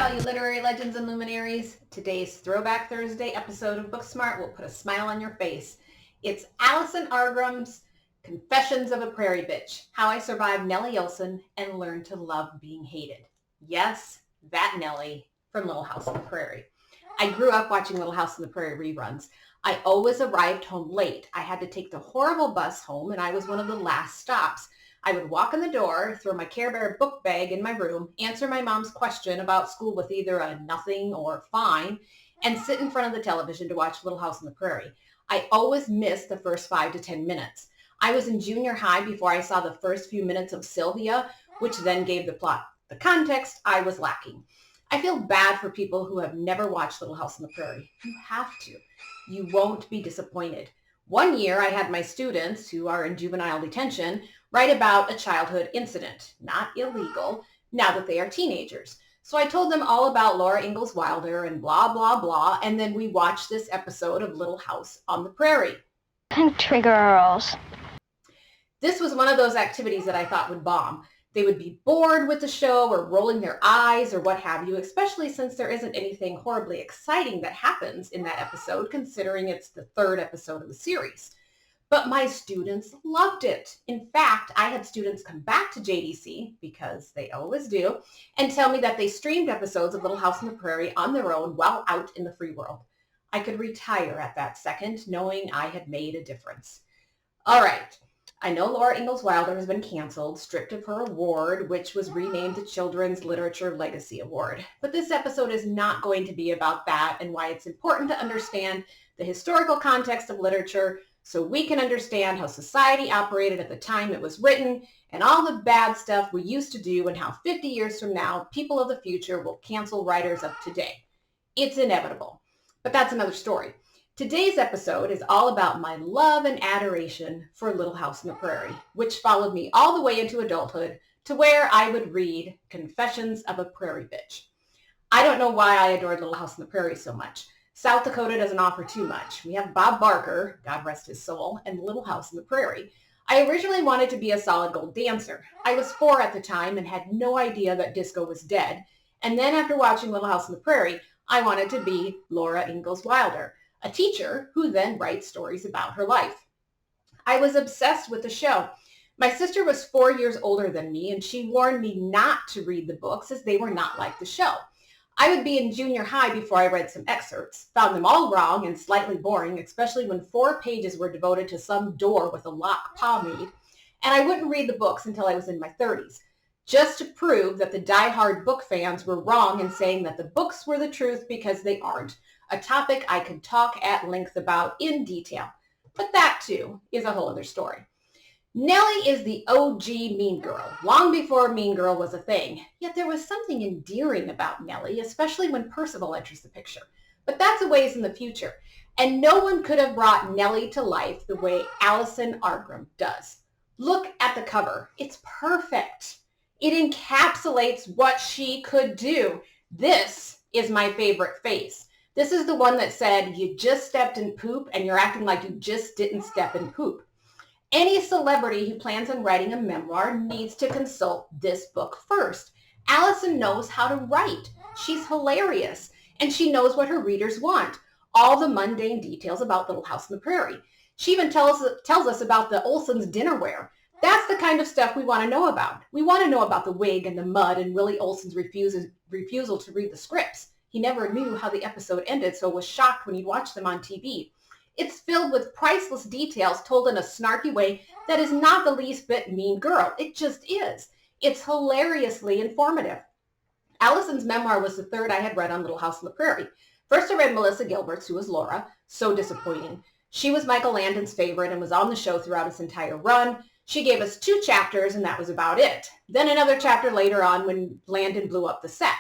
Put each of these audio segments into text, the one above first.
all you literary legends and luminaries. Today's Throwback Thursday episode of Booksmart will put a smile on your face. It's Allison Argram's Confessions of a Prairie Bitch, How I Survived Nellie Oleson and Learned to Love Being Hated. Yes, that Nellie from Little House on the Prairie. I grew up watching Little House on the Prairie reruns. I always arrived home late. I had to take the horrible bus home, and I was one of the last stops. I would walk in the door, throw my Care Bear book bag in my room, answer my mom's question about school with either a nothing or fine, and sit in front of the television to watch Little House on the Prairie. I always missed the first 5 to 10 minutes. I was in junior high before I saw the first few minutes of Sylvia, which then gave the plot the context I was lacking. I feel bad for people who have never watched Little House on the Prairie. You have to. You won't be disappointed. One year I had my students, who are in juvenile detention, write about a childhood incident, not illegal, now that they are teenagers. So I told them all about Laura Ingalls Wilder and blah, blah, blah, and then we watched this episode of Little House on the Prairie. Country girls. This was one of those activities that I thought would bomb. They would be bored with the show or rolling their eyes or what have you, especially since there isn't anything horribly exciting that happens in that episode, considering it's the third episode of the series. But my students loved it. In fact, I had students come back to JDC, because they always do, and tell me that they streamed episodes of Little House on the Prairie on their own while out in the free world. I could retire at that second, knowing I had made a difference. All right. I know Laura Ingalls Wilder has been canceled, stripped of her award, which was renamed the Children's Literature Legacy Award. But this episode is not going to be about that and why it's important to understand the historical context of literature so we can understand how society operated at the time it was written and all the bad stuff we used to do and how 50 years from now, people of the future will cancel writers of today. It's inevitable. But that's another story. Today's episode is all about my love and adoration for Little House on the Prairie, which followed me all the way into adulthood to where I would read Confessions of a Prairie Bitch. I don't know why I adored Little House on the Prairie so much. South Dakota doesn't offer too much. We have Bob Barker, God rest his soul, and Little House on the Prairie. I originally wanted to be a solid gold dancer. I was 4 at the time and had no idea that disco was dead. And then after watching Little House on the Prairie, I wanted to be Laura Ingalls Wilder, a teacher who then writes stories about her life. I was obsessed with the show. My sister was 4 years older than me, and she warned me not to read the books as they were not like the show. I would be in junior high before I read some excerpts, found them all wrong and slightly boring, especially when 4 pages were devoted to some door with a lock pomade, and I wouldn't read the books until I was in my 30s, just to prove that the die-hard book fans were wrong in saying that the books were the truth because they aren't, a topic I could talk at length about in detail. But that, too, is a whole other story. Nellie is the OG Mean Girl, long before Mean Girl was a thing. Yet there was something endearing about Nellie, especially when Percival enters the picture. But that's a ways in the future. And no one could have brought Nellie to life the way Allison Argram does. Look at the cover. It's perfect. It encapsulates what she could do. This is my favorite face. This is the one that said, you just stepped in poop and you're acting like you just didn't step in poop. Any celebrity who plans on writing a memoir needs to consult this book first. Allison knows how to write. She's hilarious, and she knows what her readers want. All the mundane details about Little House on the Prairie. She even tells us about the Olson's dinnerware. That's the kind of stuff we want to know about. We want to know about the wig and the mud and Willie Olson's refusal to read the scripts. He never knew how the episode ended, so was shocked when he watched them on TV. It's filled with priceless details told in a snarky way that is not the least bit Mean Girl. It just is. It's hilariously informative. Allison's memoir was the third I had read on Little House on the Prairie. First I read Melissa Gilbert's, who was Laura. So disappointing. She was Michael Landon's favorite and was on the show throughout its entire run. She gave us 2 chapters and that was about it. Then another chapter later on when Landon blew up the set.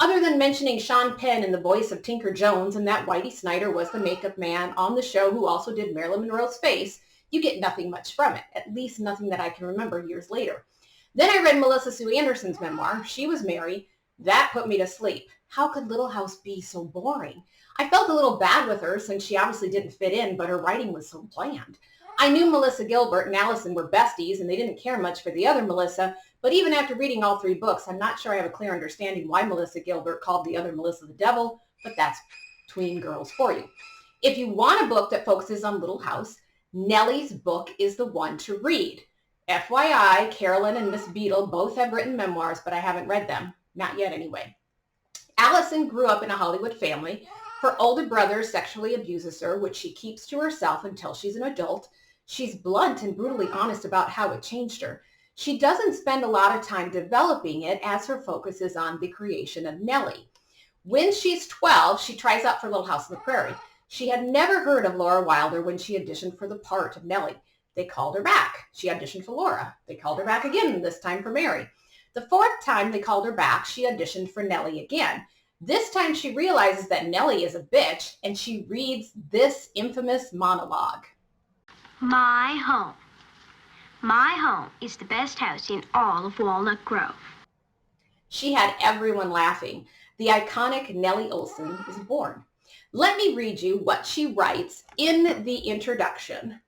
Other than mentioning Sean Penn in the voice of Tinker Jones and that Whitey Snyder was the makeup man on the show who also did Marilyn Monroe's face, you get nothing much from it, at least nothing that I can remember years later. Then I read Melissa Sue Anderson's memoir. She was Mary. That put me to sleep. How could Little House be so boring? I felt a little bad with her since she obviously didn't fit in, but her writing was so bland. I knew Melissa Gilbert and Allison were besties, and they didn't care much for the other Melissa, but even after reading all 3 books, I'm not sure I have a clear understanding why Melissa Gilbert called the other Melissa the devil, but that's tween girls for you. If you want a book that focuses on Little House, Nellie's book is the one to read. FYI, Carolyn and Miss Beadle both have written memoirs, but I haven't read them. Not yet, anyway. Allison grew up in a Hollywood family. Her older brother sexually abuses her, which she keeps to herself until she's an adult. She's blunt and brutally honest about how it changed her. She doesn't spend a lot of time developing it, as her focus is on the creation of Nellie. When she's 12, she tries out for Little House on the Prairie. She had never heard of Laura Wilder when she auditioned for the part of Nellie. They called her back. She auditioned for Laura. They called her back again, this time for Mary. The 4th time they called her back, she auditioned for Nellie again. This time she realizes that Nellie is a bitch, and she reads this infamous monologue. My home. My home is the best house in all of Walnut Grove. She had everyone laughing. The iconic Nellie Oleson is born. Let me read you what she writes in the introduction,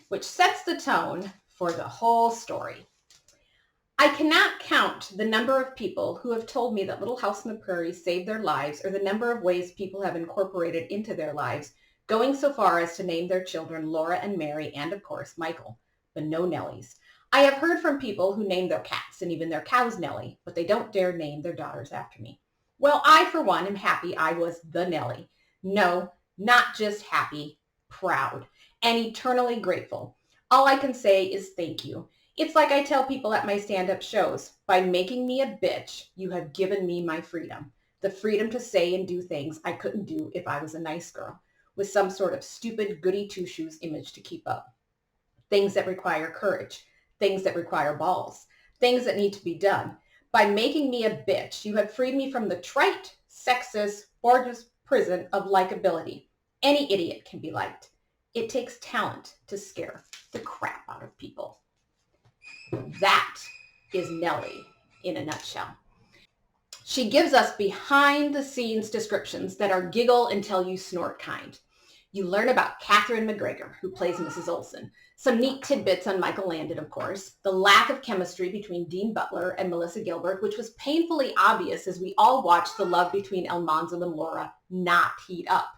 which sets the tone for the whole story. I cannot count the number of people who have told me that Little House on the Prairie saved their lives, or the number of ways people have incorporated into their lives, going so far as to name their children Laura and Mary and, of course, Michael, but no Nellies. I have heard from people who name their cats and even their cows Nellie, but they don't dare name their daughters after me. Well, I, for one, am happy I was the Nellie. No, not just happy, proud, and eternally grateful. All I can say is thank you. It's like I tell people at my stand-up shows, by making me a bitch, you have given me my freedom. The freedom to say and do things I couldn't do if I was a nice girl, with some sort of stupid goody two-shoes image to keep up. Things that require courage, things that require balls, things that need to be done. By making me a bitch, you have freed me from the trite, sexist, gorgeous prison of likability. Any idiot can be liked. It takes talent to scare the crap out of people. That is Nellie in a nutshell. She gives us behind-the-scenes descriptions that are giggle until you snort kind. You learn about Catherine McGregor, who plays Mrs. Oleson. Some neat tidbits on Michael Landon, of course. The lack of chemistry between Dean Butler and Melissa Gilbert, which was painfully obvious as we all watched the love between El Manzo and Laura not heat up.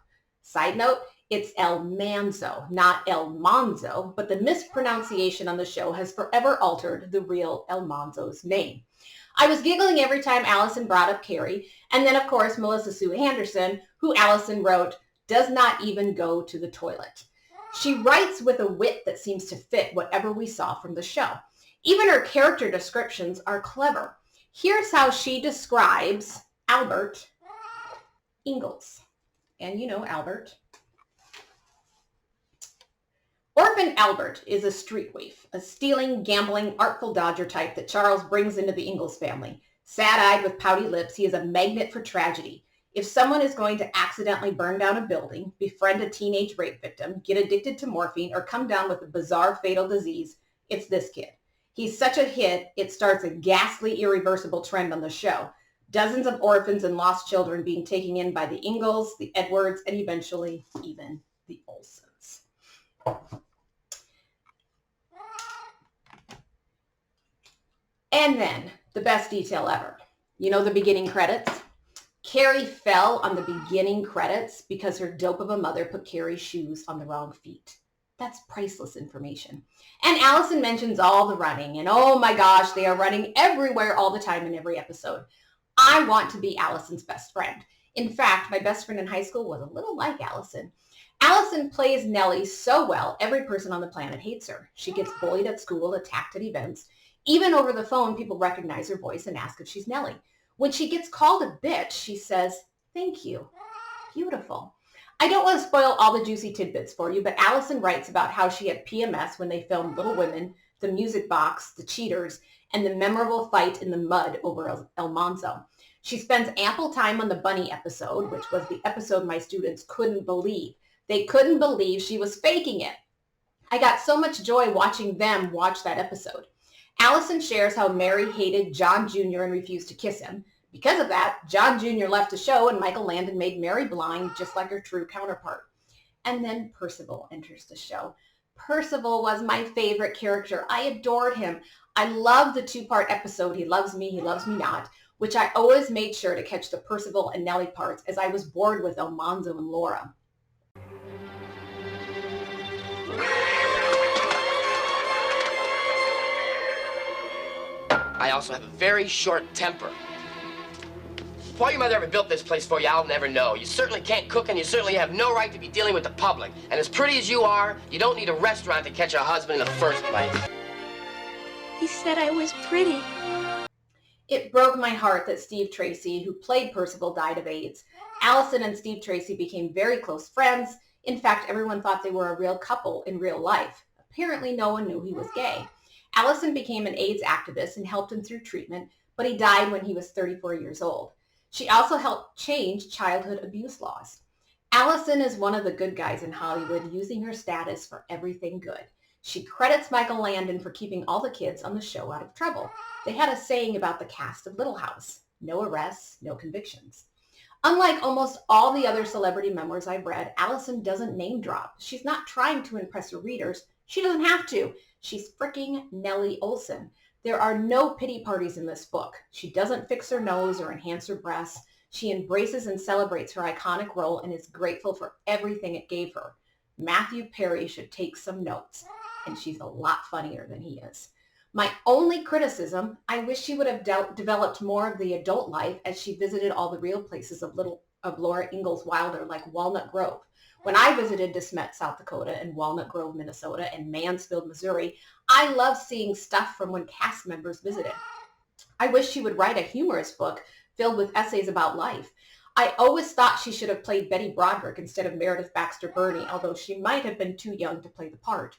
Side note, it's El Manzo, not El Manzo, but the mispronunciation on the show has forever altered the real El Manzo's name. I was giggling every time Allison brought up Carrie, and then, of course, Melissa Sue Anderson, who Allison wrote, does not even go to the toilet. She writes with a wit that seems to fit whatever we saw from the show. Even her character descriptions are clever. Here's how she describes Albert Ingalls. And you know Albert. Orphan Albert is a street waif, a stealing, gambling, artful dodger type that Charles brings into the Ingalls family. Sad-eyed with pouty lips, he is a magnet for tragedy. If someone is going to accidentally burn down a building, befriend a teenage rape victim, get addicted to morphine, or come down with a bizarre fatal disease, it's this kid. He's such a hit, it starts a ghastly, irreversible trend on the show. Dozens of orphans and lost children being taken in by the Ingalls, the Edwards, and eventually even the Olsons. And then, the best detail ever. You know the beginning credits? Carrie fell on the beginning credits because her dope of a mother put Carrie's shoes on the wrong feet. That's priceless information. And Allison mentions all the running, and oh my gosh, they are running everywhere all the time in every episode. I want to be Allison's best friend. In fact, my best friend in high school was a little like Allison. Allison plays Nellie so well, every person on the planet hates her. She gets bullied at school, attacked at events. Even over the phone, people recognize her voice and ask if she's Nellie. When she gets called a bitch, she says, thank you. Beautiful. I don't want to spoil all the juicy tidbits for you, but Allison writes about how she had PMS when they filmed Little Women, The Music Box, The Cheaters, and the memorable fight in the mud over El Manzo. She spends ample time on the bunny episode, which was the episode my students couldn't believe. They couldn't believe she was faking it. I got so much joy watching them watch that episode. Allison shares how Mary hated John Jr. and refused to kiss him. Because of that, John Jr. left the show and Michael Landon made Mary blind, just like her true counterpart. And then Percival enters the show. Percival was my favorite character. I adored him. I loved the two-part episode, He Loves Me, He Loves Me Not, which I always made sure to catch the Percival and Nellie parts as I was bored with Almanzo and Laura. I also have a very short temper. What your mother ever built this place for you, I'll never know. You certainly can't cook, and you certainly have no right to be dealing with the public. And as pretty as you are, you don't need a restaurant to catch a husband in the first place. He said I was pretty. It broke my heart that Steve Tracy, who played Percival, died of AIDS. Allison and Steve Tracy became very close friends. In fact, everyone thought they were a real couple in real life. Apparently, no one knew he was gay. Allison became an AIDS activist and helped him through treatment, but he died when he was 34 years old. She also helped change childhood abuse laws. Allison is one of the good guys in Hollywood, using her status for everything good. She credits Michael Landon for keeping all the kids on the show out of trouble. They had a saying about the cast of Little House: no arrests, no convictions. Unlike almost all the other celebrity memoirs I've read, Allison doesn't name drop. She's not trying to impress her readers. She doesn't have to. She's fricking Nellie Oleson. There are no pity parties in this book. She doesn't fix her nose or enhance her breasts. She embraces and celebrates her iconic role and is grateful for everything it gave her. Matthew Perry should take some notes, and she's a lot funnier than he is. My only criticism, I wish she would have developed more of the adult life as she visited all the real places of Laura Ingalls Wilder, like Walnut Grove. When I visited DeSmet, South Dakota, and Walnut Grove, Minnesota, and Mansfield, Missouri, I love seeing stuff from when cast members visited. I wish she would write a humorous book filled with essays about life. I always thought she should have played Betty Broderick instead of Meredith Baxter Birney, although she might have been too young to play the part.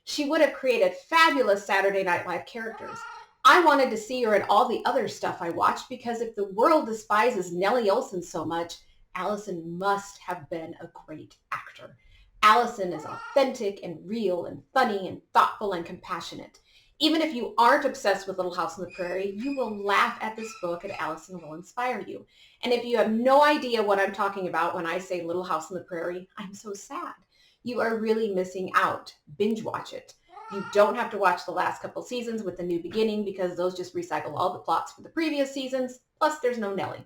She would have created fabulous Saturday Night Live characters. I wanted to see her in all the other stuff I watched, because if the world despises Nellie Oleson so much, Allison must have been a great actor. Allison is authentic and real and funny and thoughtful and compassionate. Even if you aren't obsessed with Little House on the Prairie, you will laugh at this book, and Allison will inspire you. And if you have no idea what I'm talking about when I say Little House on the Prairie, I'm so sad. You are really missing out. Binge watch it. You don't have to watch the last couple seasons with the new beginning, because those just recycle all the plots for the previous seasons. Plus, there's no Nellie.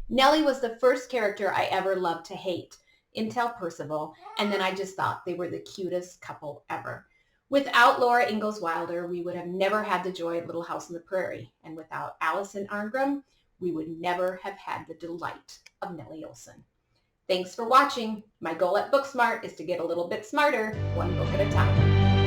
Nellie was the first character I ever loved to hate, until Percival, and then I just thought they were the cutest couple ever. Without Laura Ingalls Wilder, we would have never had the joy of Little House on the Prairie, and without Allison Arngrim, we would never have had the delight of Nellie Oleson. Thanks for watching. My goal at Booksmart is to get a little bit smarter, one book at a time.